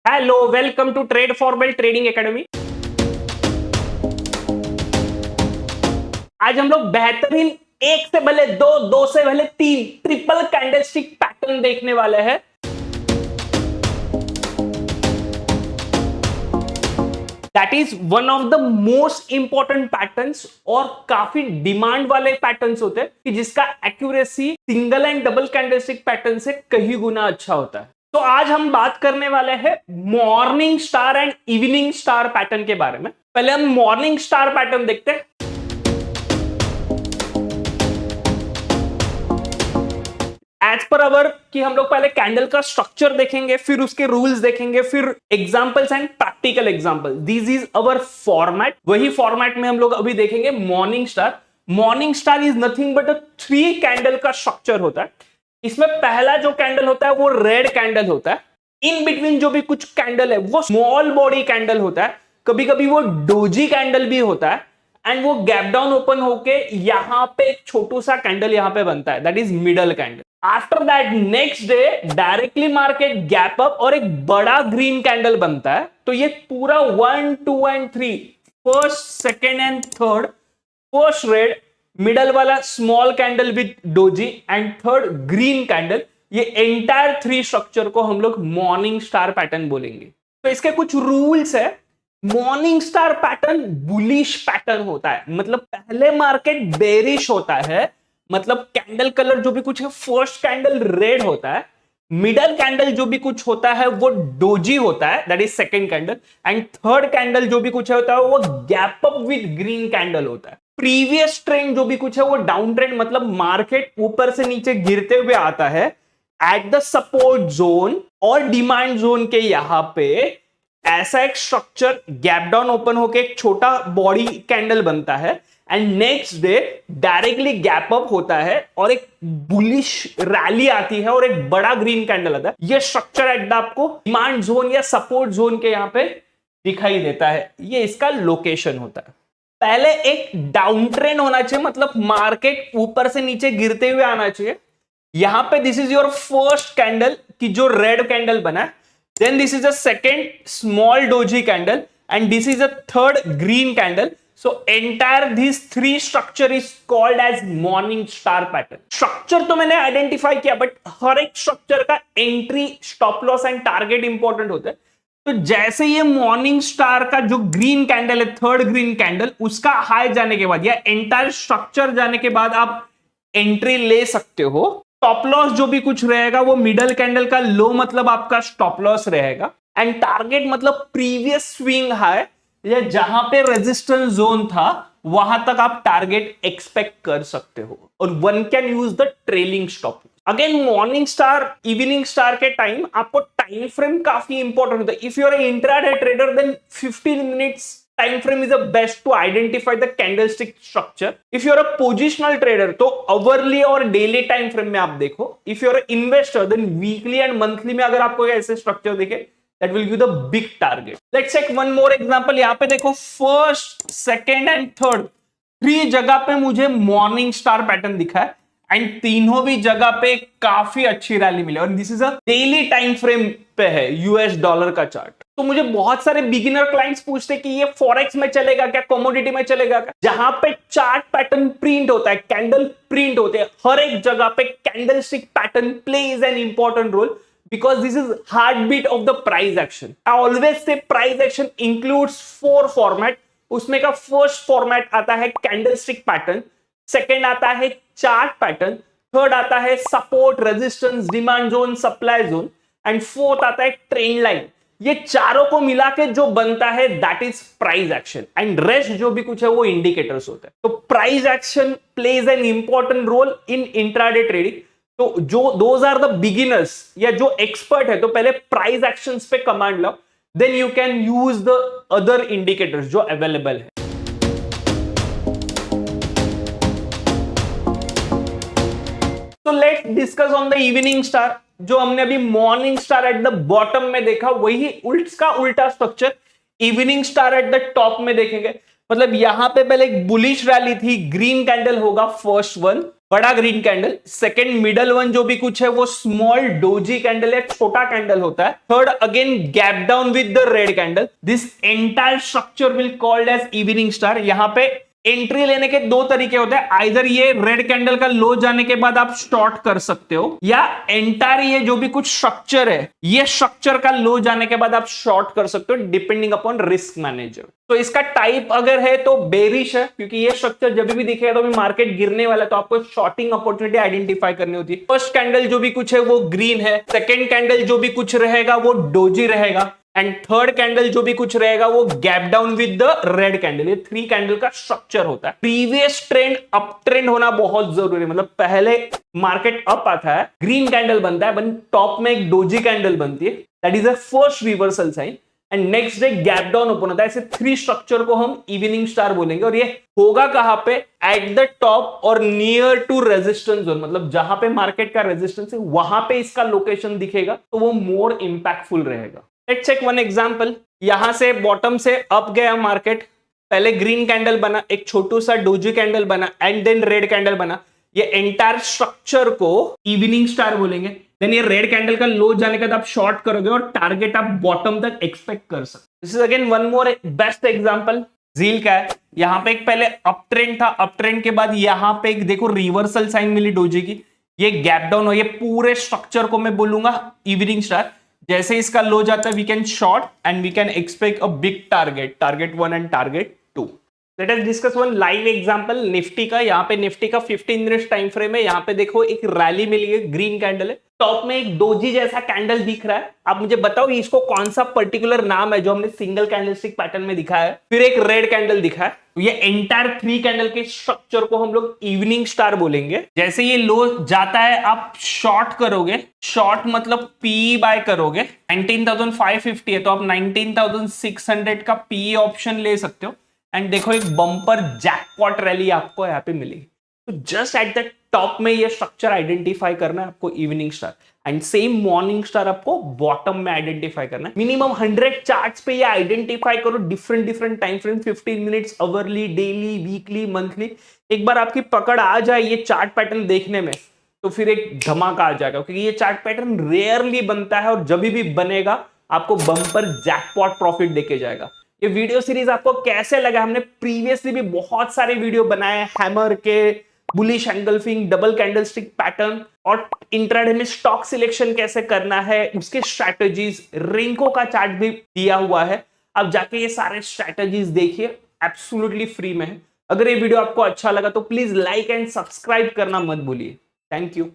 Hello, welcome to trade farewell trading academy. आज हम लोग बेहतरीन एक से भले दो, दो से भले तीन ट्रिपल कैंडलस्टिक पैटर्न देखने वाले हैं। That is one of the most important patterns और काफी डिमांड वाले पैटर्न्स होते हैं कि जिसका accuracy single and double candlestick pattern से कई गुना अच्छा होता है। तो आज हम बात करने वाले हैं morning star and evening star pattern के बारे में। पहले हम मॉर्निंग स्टार पैटर्न देखते हैं। एज पर अवर कि हम लोग पहले कैंडल का स्ट्रक्चर देखेंगे, फिर उसके रूल्स देखेंगे, फिर examples and practical example. This is our format. वही फॉर्मेट में हम लोग अभी देखेंगे morning star. Morning star is nothing but a 3 candle का स्ट्रक्चर होता है। इसमें पहला जो कैंडल होता है वो रेड कैंडल होता है। इन बिटवीन जो भी कुछ कैंडल है वो स्मॉल बॉडी कैंडल होता है। कभी कभी वो डोजी कैंडल भी होता है एंड वो गैप डाउन ओपन होके यहां पे एक छोटू सा कैंडल यहां पे बनता है, that is middle candle. After that next day directly market gap up और एक बड़ा ग्रीन कैंडल बनता है। तो ये पूरा 1, 2 and 3, first, second and third, first red, middle वाला small candle with doji and third green candle, ये एंटायर 3 स्ट्रक्चर को हम लोग मॉर्निंग स्टार पैटर्न बोलेंगे। तो इसके कुछ रूल्स है। Morning star pattern bullish pattern होता है, मतलब पहले मार्केट बेरिश होता है, मतलब कैंडल कलर जो भी कुछ है, फर्स्ट कैंडल रेड होता है, मिडल कैंडल जो भी कुछ होता है वो डोजी होता है, that is second candle, and third candle जो भी कुछ होता है वो gap up with green candle होता है। प्रीवियस ट्रेंड जो भी कुछ है वो डाउन ट्रेंड, मतलब मार्केट ऊपर से नीचे गिरते हुए आता है एट द सपोर्ट जोन और डिमांड जोन के यहां पे ऐसा एक स्ट्रक्चर गैप डाउन ओपन होके एक छोटा बॉडी कैंडल बनता है and next day directly gap up होता है और एक बुलिश रैली आती है और एक बड़ा ग्रीन कैंडल आता है। ये स्ट्रक्चर एट द आपको डिमांड जोन या सपोर्ट जोन के यहां पे दिखाई देता है। ये इसका लोकेशन होता है। पहले एक डाउन ट्रेंड होना चाहिए, मतलब मार्केट ऊपर से नीचे गिरते हुए आना चाहिए। यहां पे this is your first candle की जो रेड कैंडल बना है, then this is a second small doji candle and this is a third green candle. So entire this 3 structure is called as morning star pattern. Structure तो मैंने identify किया, but हर एक structure का entry, stop loss and target important होता है। तो जैसे ये मॉर्निंग स्टार का जो ग्रीन कैंडल है, थर्ड ग्रीन कैंडल, उसका हाई जाने के बाद या एंटायर स्ट्रक्चर जाने के बाद आप एंट्री ले सकते हो। स्टॉप लॉस जो भी कुछ रहेगा वो मिडल कैंडल का लो, मतलब आपका स्टॉप लॉस रहेगा, एंड टारगेट मतलब प्रीवियस स्विंग हाई या जहां पे रेजिस्टेंस जोन था वहां तक आप टारगेट एक्सपेक्ट कर सकते हो। और one can use the trailing stop. Again morning star, evening star के टाइम आपको टाइम फ्रेम काफी इंपॉर्टेंट होता है। If you are intraday trader then 15 minutes time frame is the best to identify the candlestick structure. If you are a positional trader तो hourly और daily time frame में आप देखो। If you are an investor then weekly and monthly में अगर आपको ऐसे structure दिखे, that will give the big target. Let's take one more example. यहाँ पे देखो first, second and third 3 जगह पे मुझे मॉर्निंग स्टार पैटर्न दिखा है एंड तीनों भी जगह पे काफी अच्छी रैली मिली और this is a daily time frame पे है यूएस डॉलर का चार्ट। तो मुझे बहुत सारे बिगिनर क्लाइंट्स पूछते हैं कि ये फॉरेक्स में चलेगा क्या, कमोडिटी में चलेगा क्या, जहां पे चार्ट पैटर्न प्रिंट होता है, कैंडल प्रिंट होते हैं, हर एक जगह पे candlestick pattern plays an important role because this is heartbeat of the price action. I always say price action includes 4 format. उसमें का फर्स्ट फॉर्मेट आता है कैंडलस्टिक पैटर्न, सेकेंड आता है चार्ट पैटर्न, थर्ड आता है support, resistance, demand zone, supply zone, and fourth आता है ट्रेंड लाइन। ये चारों को मिला के जो बनता है that is price action and rest जो भी कुछ है वो इंडिकेटर्स होता है। तो price action plays an important role in intraday trading. तो जो दोज आर द बिगिनर्स या जो एक्सपर्ट है तो पहले प्राइस एक्शंस पे कमांड लो, then you can use the other indicators जो अवेलेबल है। तो let's discuss on the evening star. जो हमने अभी morning star at the bottom में देखा वही उसका उल्टा structure evening star at the top में देखेंगे। मतलब यहां पे पहले एक बुलिश रैली थी, ग्रीन कैंडल होगा फर्स्ट वन, बड़ा green candle, second middle one जो भी कुछ है वो स्मॉल डोजी कैंडल है, छोटा कैंडल होता है, third again gap down with the red candle, this entire structure will called as evening star. यहां पे एंट्री लेने के दो तरीके होते हैं, आइदर ये रेड कैंडल का लो जाने के बाद आप शॉर्ट कर सकते हो, या एंटायर ये जो भी कुछ स्ट्रक्चर है ये स्ट्रक्चर का लो जाने के बाद आप शॉर्ट कर सकते हो, डिपेंडिंग अपॉन रिस्क मैनेजर। तो इसका टाइप अगर है तो बेरिश है, क्योंकि ये स्ट्रक्चर जब भी दिखेगा तो मार्केट गिरने वाला है, तो आपको शॉर्टिंग अपॉर्चुनिटी आइडेंटिफाई करनी होती है। फर्स्ट कैंडल जो भी कुछ है वो ग्रीन है, सेकेंड कैंडल जो भी कुछ रहेगा वो डोजी रहेगा, एंड थर्ड कैंडल जो भी कुछ रहेगा वो gap down with the red candle. ये थ्री कैंडल का स्ट्रक्चर होता है। प्रीवियस ट्रेंड अप ट्रेंड होना बहुत जरूरी है, मतलब पहले मार्केट अप आता है, ग्रीन कैंडल बनता है, टॉप में एक डोजी कैंडल बनती है, that is a first reversal sign, and next day gap down open होता है। ऐसे थ्री स्ट्रक्चर को हम इवनिंग स्टार बोलेंगे, और ये होगा कहां पे, एट द टॉप और नियर टू रेजिस्टेंस जोन, मतलब जहां पे मार्केट का रेजिस्टेंस है वहां पे इसका लोकेशन दिखेगा, तो वो मोर इंपैक्टफुल रहेगा। Let's check one example. यहां से बॉटम से अप गया मार्केट, पहले ग्रीन कैंडल बना, एक छोटू सा डोजी कैंडल बना, एंड देन रेड कैंडल बना। ये एंटायर स्ट्रक्चर को इवनिंग स्टार बोलेंगे। देन ये रेड कैंडल का लो जाने के बाद आप शॉर्ट करोगे और टारगेट आप बॉटम तक एक्सपेक्ट कर सकते। This is again one more best example जील का है। यहां पे एक पहले अप ट्रेंड था, अप ट्रेंड के बाद यहां पे एक देखो रिवर्सल साइन मिली डोजी की, ये गैप डाउन हो, ये पूरे स्ट्रक्चर को मैं बोलूंगा इवनिंग स्टार। जैसे इसका लो जाता है we can short and we can expect a big target, target 1 and target 2। Let us discuss one live example Nifty का। यहाँ पे निफ्टी का 15 मिनट्स टाइम फ्रेम है। यहाँ पे देखो एक रैली मिली है, ग्रीन कैंडल है, टॉप में एक डोजी जैसा कैंडल दिख रहा है। आप मुझे बताओ इसको कौन सा पर्टिकुलर नाम है जो हमने सिंगल कैंडलस्टिक पैटर्न में दिखा है। फिर एक रेड कैंडल दिखा है, तो ये एंटायर थ्री कैंडल के स्ट्रक्चर को हम लोग इवनिंग स्टार बोलेंगे। जैसे ये लो जाता है आप शॉर्ट करोगे, शॉर्ट मतलब पी बाय करोगे, 19,550 है तो आप 19,600 का पी ऑप्शन ले सकते हो। एंड देखो एक बम्पर जैकपॉट रैली आपको यहाँ पे मिलेगी। तो जस्ट एट द टॉप में ये स्ट्रक्चर आइडेंटिफाई करना है आपको evening star, and same morning star आपको बॉटम में आइडेंटिफाई करना है। मिनिमम 100 चार्ट्स पे ये आइडेंटिफाई करो, different different time frame, 15 minutes, hourly, daily, weekly, monthly. एक बार आपकी पकड़ आ जाए ये चार्ट पैटर्न देखने में तो फिर एक धमाका आ जाएगा, क्योंकि ये चार्ट पैटर्न रेयरली बनता है और जब भी बनेगा आपको बम्पर जैकपॉट प्रॉफिट देके जाएगा। ये वीडियो सीरीज आपको कैसे लगा? हमने प्रीवियसली भी बहुत सारे वीडियो बनाए, हैमर के, bullish engulfing, double candlestick pattern, और इंट्राडे में स्टॉक सिलेक्शन कैसे करना है, उसके स्ट्रैटेजीज, रिंको का चार्ट भी दिया हुआ है। अब जाके ये सारे स्ट्रैटेजीज देखिए, एब्सोल्युटली फ्री में है। अगर ये वीडियो आपको अच्छा लगा तो प्लीज लाइक एंड सब्सक्राइब करना मत भूलिए। Thank you.